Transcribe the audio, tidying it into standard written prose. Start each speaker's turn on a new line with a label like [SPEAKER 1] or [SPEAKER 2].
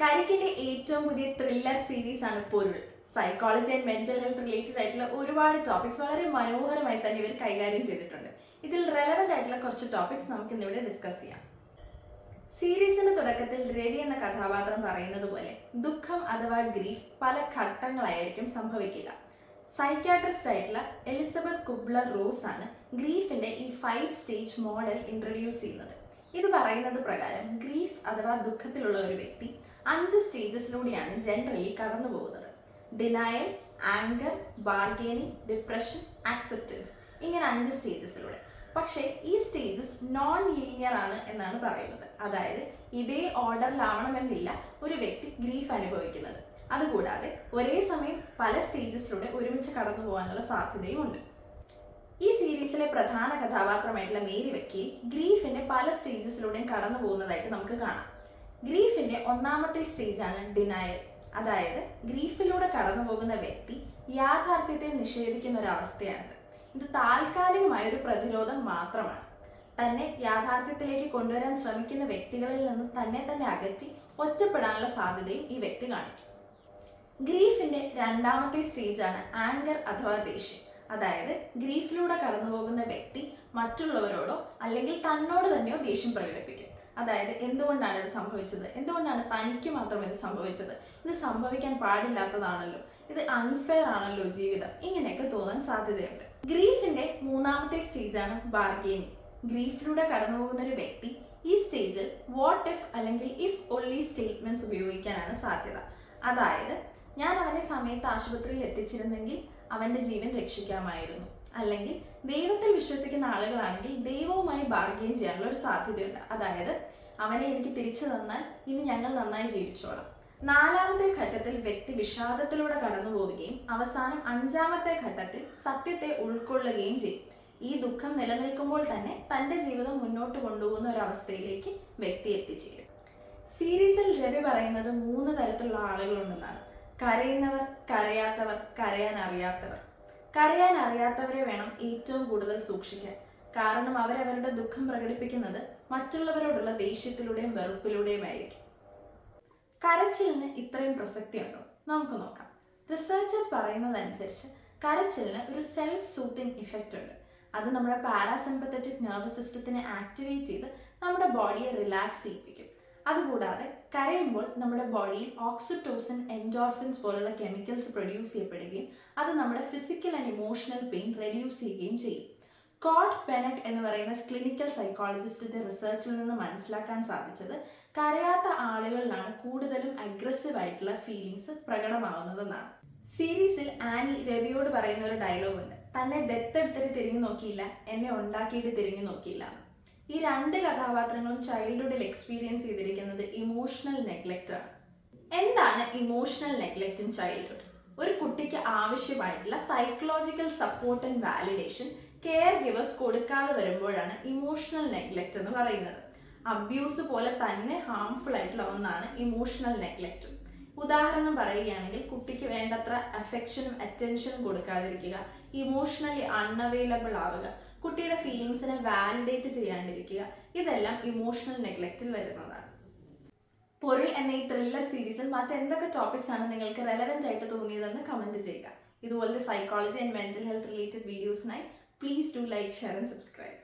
[SPEAKER 1] കരിക്കിന്റെ ഏറ്റവും പുതിയ thriller series ആണ് പൊരുൾ. Psychology and mental health related ആയിട്ടുള്ള ഒരുപാട് ടോപ്പിക്സ് വളരെ മനോഹരമായി തന്നെ ഇവർ കൈകാര്യം ചെയ്തിട്ടുണ്ട്. ഇതിൽ റെലവെന്റ് ആയിട്ടുള്ള കുറച്ച് ടോപ്പിക്സ് നമുക്ക് ഇന്നിവിടെ ഡിസ്കസ് ചെയ്യാം. സീരീസിന്റെ തുടക്കത്തിൽ രവി എന്ന കഥാപാത്രം പറയുന്നത് പോലെ ദുഃഖം അഥവാ ഗ്രീഫ് പല ഘട്ടങ്ങളായിരിക്കും സംഭവിക്കുക. സൈക്യാട്രിസ്റ്റ് ആയിട്ടുള്ള എലിസബത്ത് കുബ്ലർ റോസ് ആണ് ഗ്രീഫിന്റെ ഈ 5 സ്റ്റേജ് മോഡൽ ഇൻട്രൊഡ്യൂസ് ചെയ്യുന്നത്. ഇത് പറയുന്നത് പ്രകാരം ഗ്രീഫ് അഥവാ ദുഃഖത്തിലുള്ള ഒരു വ്യക്തി 5 സ്റ്റേജസിലൂടെയാണ് ജനറലി കടന്നു പോകുന്നത്. Denial, anchor, bargaining, depression, acceptance, ഇങ്ങനെ 5 സ്റ്റേജസിലൂടെ. പക്ഷേ ഈ സ്റ്റേജസ് നോൺ ലീനിയർ ആണ് എന്നാണ് പറയുന്നത്. അതായത് ഇതേ ഓർഡറിലാവണമെന്നില്ല ഒരു വ്യക്തി ഗ്രീഫ് അനുഭവിക്കുന്നത്. അതുകൂടാതെ ഒരേ സമയം പല സ്റ്റേജസിലൂടെ ഒരുമിച്ച് കടന്നു പോകാനുള്ള സാധ്യതയും ഉണ്ട്. ഈ സീരീസിലെ പ്രധാന കഥാപാത്രമായിട്ടുള്ള മേരി വക്കീൽ ഗ്രീഫിന്റെ പല സ്റ്റേജസിലൂടെയും കടന്നു പോകുന്നതായിട്ട് നമുക്ക് കാണാം. ഗ്രീഫിന്റെ ഒന്നാമത്തെ സ്റ്റേജാണ് ഡിനയൽ. അതായത് ഗ്രീഫിലൂടെ കടന്നു പോകുന്ന വ്യക്തി യാഥാർത്ഥ്യത്തെ നിഷേധിക്കുന്ന ഒരു അവസ്ഥയാണിത്. ഇത് താൽക്കാലികമായ ഒരു പ്രതിരോധം മാത്രമാണ്. തന്നെ യാഥാർത്ഥ്യത്തിലേക്ക് കൊണ്ടുവരാൻ ശ്രമിക്കുന്ന വ്യക്തികളിൽ നിന്ന് തന്നെ അകറ്റി ഒറ്റപ്പെടാനുള്ള സാധ്യതയും ഈ വ്യക്തി കാണിക്കും. ഗ്രീഫിന്റെ രണ്ടാമത്തെ സ്റ്റേജാണ് ആങ്കർ അഥവാ ദേഷ്യം. അതായത് ഗ്രീഫിലൂടെ കടന്നു പോകുന്ന വ്യക്തി മറ്റുള്ളവരോടോ അല്ലെങ്കിൽ തന്നോട് തന്നെയോ ദേഷ്യം പ്രകടിപ്പിക്കും. അതായത് എന്തുകൊണ്ടാണ് ഇത് സംഭവിച്ചത്, എന്തുകൊണ്ടാണ് തനിക്ക് മാത്രം ഇത് സംഭവിച്ചത്, ഇത് സംഭവിക്കാൻ പാടില്ലാത്തതാണല്ലോ, ഇത് അൺഫെയർ ആണല്ലോ ജീവിതം, ഇങ്ങനെയൊക്കെ തോന്നാൻ സാധ്യതയുണ്ട്. ഗ്രീഫിന്റെ മൂന്നാമത്തെ സ്റ്റേജാണ് ബാർഗെയിനിങ്. ഗ്രീഫിലൂടെ കടന്നു പോകുന്ന ഒരു വ്യക്തി ഈ സ്റ്റേജിൽ വാട്ട് ഇഫ് അല്ലെങ്കിൽ ഇഫ് ഒൺലി സ്റ്റേറ്റ്മെന്റ്സ് ഉപയോഗിക്കാനാണ് സാധ്യത. അതായത് ഞാൻ അവനെ സമയത്ത് ആശുപത്രിയിൽ എത്തിച്ചിരുന്നെങ്കിൽ അവന്റെ ജീവൻ രക്ഷിക്കാമായിരുന്നു, അല്ലെങ്കിൽ ദൈവത്തിൽ വിശ്വസിക്കുന്ന ആളുകളാണെങ്കിൽ ദൈവവുമായി ബാർഗെയിൻ ചെയ്യാനുള്ള ഒരു സാധ്യതയുണ്ട്. അതായത് അവനെ എനിക്ക് തിരിച്ചു തന്നാൽ ഇനി ഞങ്ങൾ നന്നായി ജീവിച്ചോളാം. നാലാമത്തെ ഘട്ടത്തിൽ വ്യക്തി വിഷാദത്തിലൂടെ കടന്നു പോവുകയും അവസാനം 5ാമത്തെ ഘട്ടത്തിൽ സത്യത്തെ ഉൾക്കൊള്ളുകയും ചെയ്യും. ഈ ദുഃഖം നിലനിൽക്കുമ്പോൾ തന്നെ തന്റെ ജീവിതം മുന്നോട്ട് കൊണ്ടുപോകുന്ന ഒരു അവസ്ഥയിലേക്ക് വ്യക്തി എത്തിച്ചേരും. സീരീസിൽ രവി പറയുന്നത് 3 തരത്തിലുള്ള ആളുകളുണ്ടെന്നാണ്. കരയുന്നവർ, കരയാത്തവർ, കരയാൻ അറിയാത്തവർ. കരയാൻ അറിയാത്തവരെ വേണം ഏറ്റവും കൂടുതൽ സൂക്ഷിക്കാൻ. കാരണം അവരവരുടെ ദുഃഖം പ്രകടിപ്പിക്കുന്നത് മറ്റുള്ളവരോടുള്ള ദേഷ്യത്തിലൂടെയും വെറുപ്പിലൂടെയും ആയിരിക്കും. കരച്ചിലിന് ഇത്രയും പ്രസക്തിയുണ്ടോ? നമുക്ക് നോക്കാം. റിസർച്ചേഴ്സ് പറയുന്നതനുസരിച്ച് കരച്ചിലിന് ഒരു സെൽഫ് സൂത്തിങ് ഇഫക്റ്റ് ഉണ്ട്. അത് നമ്മുടെ പാരാസിമ്പത്തറ്റിക് നെർവസ് സിസ്റ്റത്തിനെ ആക്ടിവേറ്റ് ചെയ്ത് നമ്മുടെ ബോഡിയെ റിലാക്സ് ചെയ്യിപ്പിക്കും. അതുകൂടാതെ കരയുമ്പോൾ നമ്മുടെ ബോഡിയിൽ ഓക്സിറ്റോസിൻ, എൻഡോർഫിൻസ് പോലുള്ള കെമിക്കൽസ് പ്രൊഡ്യൂസ് ചെയ്യപ്പെടുകയും അത് നമ്മുടെ physical and emotional pain reduce ചെയ്യുകയും ചെയ്യും. കോഡ് പെനക് എന്ന് പറയുന്ന ക്ലിനിക്കൽ സൈക്കോളജിസ്റ്റിന്റെ റിസർച്ചിൽ നിന്ന് മനസ്സിലാക്കാൻ സാധിച്ചത് കരയാത്ത ആളുകളിലാണ് കൂടുതലും അഗ്രസീവ് ആയിട്ടുള്ള ഫീലിങ്സ് പ്രകടമാവുന്നതെന്നാണ്. സീരീസിൽ ആനി രവിയോട് പറയുന്ന ഒരു ഡയലോഗ് ഉണ്ട്: തന്നെ ദത്തെടുത്തിട്ട് തിരിഞ്ഞു നോക്കിയില്ല, എന്നെ ഉണ്ടാക്കിയിട്ട് തിരിഞ്ഞു നോക്കിയില്ല. ഈ 2 കഥാപാത്രങ്ങളും ചൈൽഡ്ഹുഡിൽ എക്സ്പീരിയൻസ് ചെയ്തിരിക്കുന്നത് ഇമോഷണൽ നെഗ്ലെക്റ്റ് ആണ്. എന്താണ് ഇമോഷണൽ നെഗ്ലെക്റ്റ് ഇൻ ചൈൽഡ്ഹുഡ്? ഒരു കുട്ടിക്ക് ആവശ്യമായിട്ടുള്ള psychological support and validation care givers കൊടുക്കാതെ വരുമ്പോഴാണ് ഇമോഷണൽ നെഗ്ലെക്റ്റ് എന്ന് പറയുന്നത്. അബ്യൂസ് പോലെ തന്നെ ഹാംഫുൾ ആയിട്ടുള്ള ഒന്നാണ് ഇമോഷണൽ നെഗ്ലെക്റ്റ്. ഉദാഹരണം പറയുകയാണെങ്കിൽ കുട്ടിക്ക് വേണ്ടത്ര അഫെക്ഷനും അറ്റൻഷനും കൊടുക്കാതിരിക്കുക, ഇമോഷണലി അൺഅവൈലബിൾ ആവുക, കുട്ടിയുടെ ഫീലിങ്സിനെ വാലിഡേറ്റ് ചെയ്യാണ്ടിരിക്കുക, ഇതെല്ലാം ഇമോഷണൽ നെഗ്ലെക്റ്റിൽ വരുന്നതാണ്. പൊരുൾ എന്ന ഈ ത്രില്ലർ സീരീസിൽ മറ്റെന്തൊക്കെ ടോപ്പിക്സ് ആണ് നിങ്ങൾക്ക് റെലവെന്റ് ആയിട്ട് തോന്നിയതെന്ന് കമന്റ് ചെയ്യുക. ഇതുപോലത്തെ psychology and mental health related വീഡിയോസിനായി please do like, share and subscribe.